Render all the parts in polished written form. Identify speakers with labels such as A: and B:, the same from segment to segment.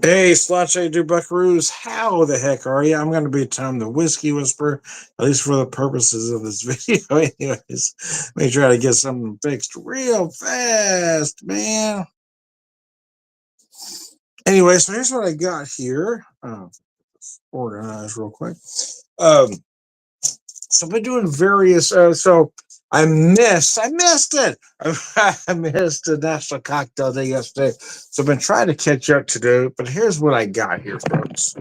A: Hey, Sláinte do Buckaroos, how the heck are you? I'm going to be Tom the Whiskey Whisperer, at least for the purposes of this video. Anyways, let me try to get something fixed real fast, man. Anyway, so here's what I got here. Organize real quick. Um, so I've been doing various. I missed it. I missed the National Cocktail Day yesterday. So I've been trying to catch up today. But here's what I got here, folks.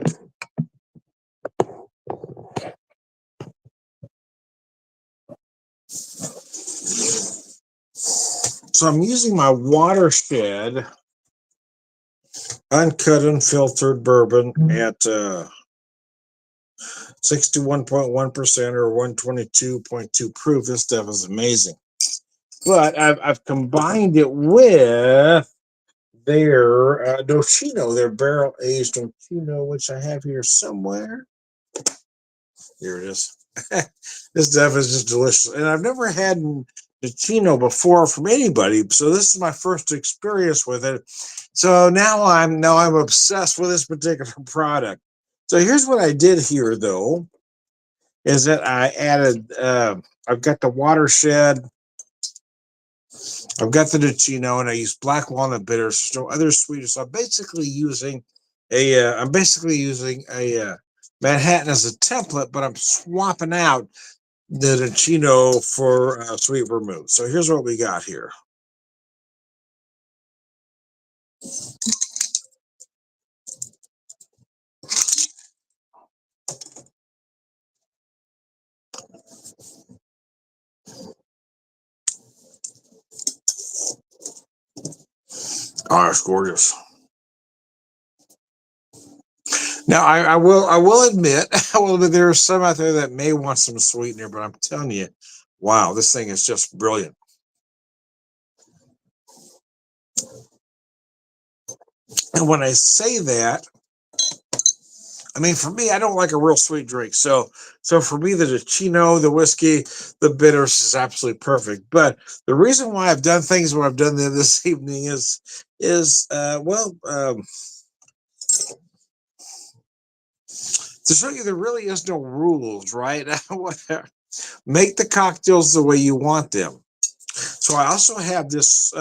A: So I'm using my Watershed uncut, unfiltered bourbon at 61.1% or 122.2 proof. This stuff is amazing. But I've combined it with their Docino, their barrel aged Docino, which I have here somewhere. Here it is. This stuff is just delicious. And I've never had Docino before from anybody. So this is my first experience with it. So now I'm obsessed with this particular product. So here's what I did here though, is that I added I've got the Watershed, I've got the Docino, and I use black walnut bitters. There's no other sweeteners. So I'm basically using a Manhattan as a template, but I'm swapping out the Docino for sweet vermouth. So here's what we got here. Oh, it's gorgeous. Now, I will admit, there are some out there that may want some sweetener, but I'm telling you, wow, this thing is just brilliant. And when I say that, I mean for me, I don't like a real sweet drink. So for me, the Chino, the whiskey, the bitters is absolutely perfect. But the reason why I've done things what I've done this evening is to show you there really is no rules, right? Make the cocktails the way you want them. So I also have this,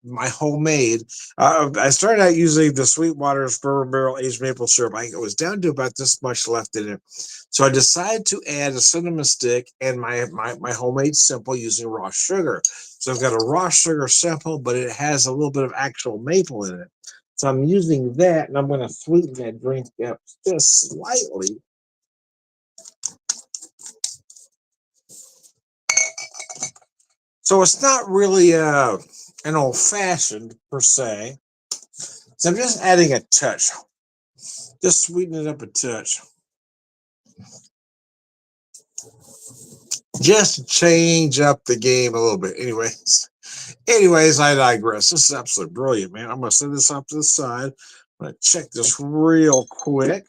A: my homemade. I started out using the Sweetwater's bourbon barrel aged maple syrup. I was down to about this much left in it. So I decided to add a cinnamon stick and my homemade simple using raw sugar. So I've got a raw sugar simple, but it has a little bit of actual maple in it. So I'm using that, and I'm going to sweeten that drink up just slightly. So it's not really an old fashioned per se. So I'm just adding a touch, just sweeten it up a touch, just to change up the game a little bit. Anyways, I digress. This is absolutely brilliant, man. I'm gonna set this off to the side. I'm gonna check this real quick.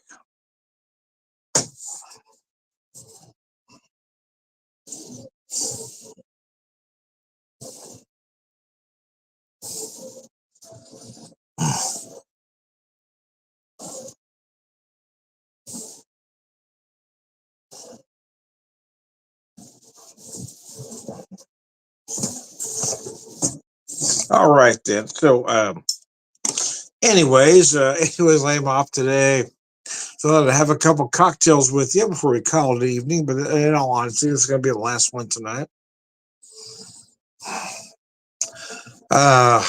A: All right then. So, anyways, I'm off today. So I'd have a couple cocktails with you before we call it evening. But in all honesty, this is gonna be the last one tonight. Uh,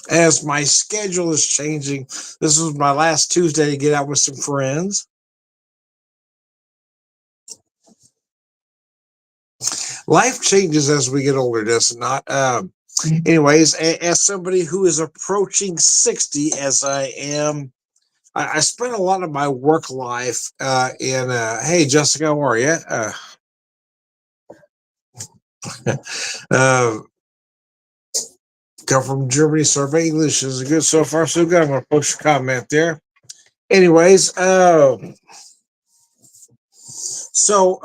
A: as my schedule is changing, this was my last Tuesday to get out with some friends. Life changes as we get older, does it not? Anyways, as somebody who is approaching 60, as I am, I spent a lot of my work life in. Hey, Jessica, how are you? Uh, come from Germany, so my English is good so far, so good. I'm going to post a comment there. Anyways, so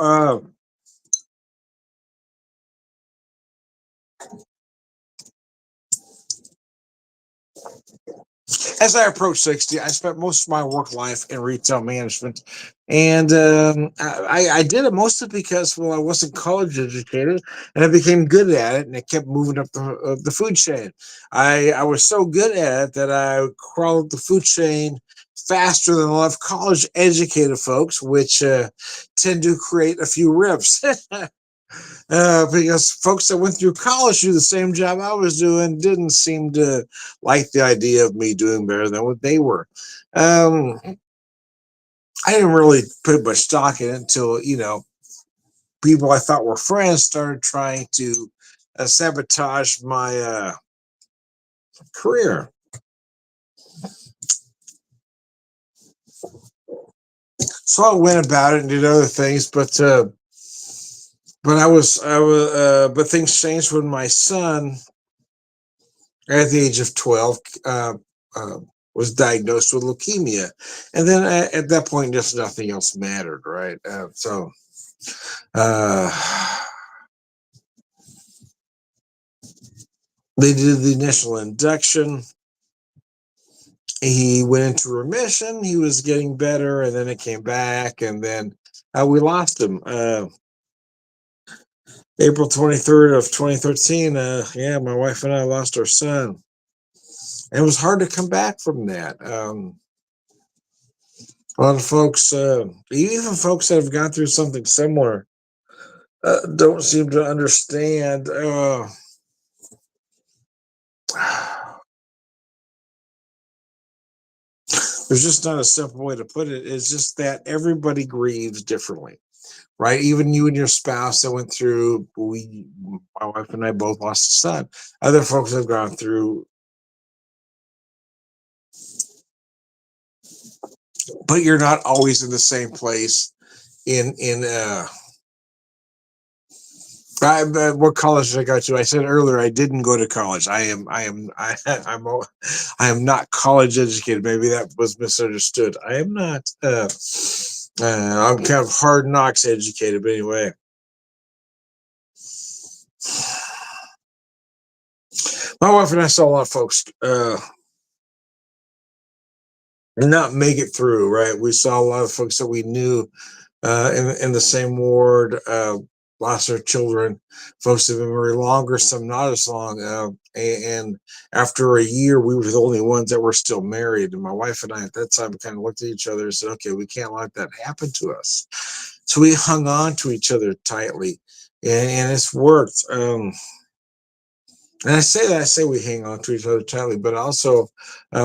A: As I approached 60, I spent most of my work life in retail management. And I did it mostly because, well, I wasn't college educated and I became good at it and I kept moving up the food chain. I was so good at it that I crawled up the food chain faster than a lot of college educated folks, which tend to create a few rifts. Because folks that went through college to do the same job I was doing didn't seem to like the idea of me doing better than what they were. Um, I didn't really put much stock in it until, people I thought were friends started trying to sabotage my career. So I went about it and did other things, but things changed when my son, at the age of 12, uh, was diagnosed with leukemia. And then at that point, just nothing else mattered, right? Uh, they did the initial induction. He went into remission. He was getting better, and then it came back, and then we lost him. April 23rd of 2013, yeah, my wife and I lost our son. And it was hard to come back from that. A lot of folks, even folks that have gone through something similar, don't seem to understand. There's just not a simple way to put it. It's just that everybody grieves differently, right? Even you and your spouse that went through, my wife and I both lost a son. Other folks have gone through, but you're not always in the same place. What college did I go to? I said earlier I didn't go to college. I am not college educated. Maybe that was misunderstood. I am not. I'm kind of hard knocks educated, but anyway. My wife and I saw a lot of folks not make it through. Right, we saw a lot of folks that we knew in the same ward, lost their children. Folks have been very longer, some not as long. And after a year, we were the only ones that were still married. And my wife and I at that time kind of looked at each other and said, okay, we can't let that happen to us. So we hung on to each other tightly, and it's worked. And I say we hang on to each other tightly, but also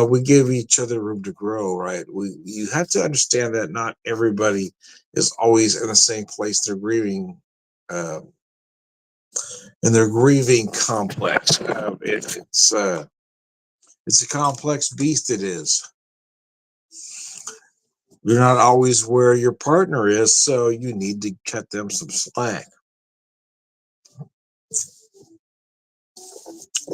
A: we give each other room to grow, right? You have to understand that not everybody is always in the same place they're grieving, uh, and their grieving complex. It's a complex beast. It is. You're not always where your partner is, so you need to cut them some slack.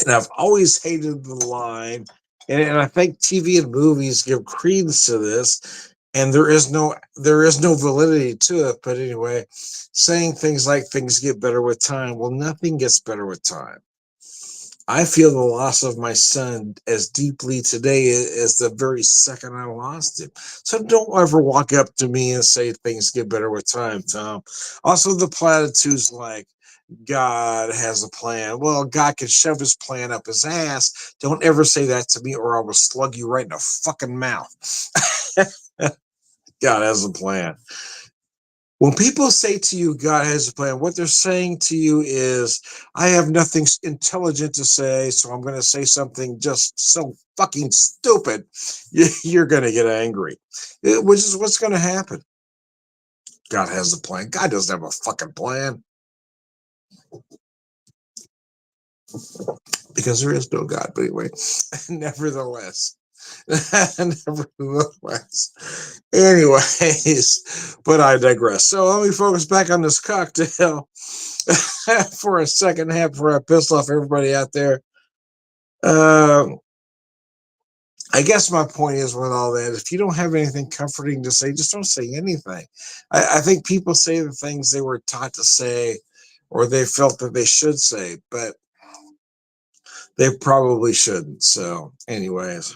A: And I've always hated the line, and I think TV and movies give credence to this, and there is no validity to it. But anyway, saying things like things get better with time. Well, nothing gets better with time. I feel the loss of my son as deeply today as the very second I lost him. So don't ever walk up to me and say things get better with time, Tom. Also, the platitudes like God has a plan. Well, God can shove his plan up his ass. Don't ever say that to me, or I will slug you right in the fucking mouth. God has a plan. When people say to you, God has a plan, what they're saying to you is, I have nothing intelligent to say, so I'm going to say something just so fucking stupid, you're going to get angry, which is what's going to happen. God has a plan. God doesn't have a fucking plan because there is no God. But anyway, nevertheless. Nevertheless, anyways, but I digress. So let me focus back on this cocktail for a second half before I piss off everybody out there. Um, I guess my point is with all that, if you don't have anything comforting to say, just don't say anything. I think people say the things they were taught to say or they felt that they should say, but they probably shouldn't. So, anyways.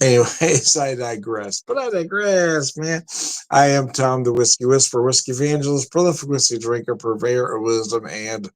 A: Anyways, I digress. But I digress, man. I am Tom, the Whiskey Whisperer, Whiskey Evangelist, prolific whiskey drinker, purveyor of wisdom, and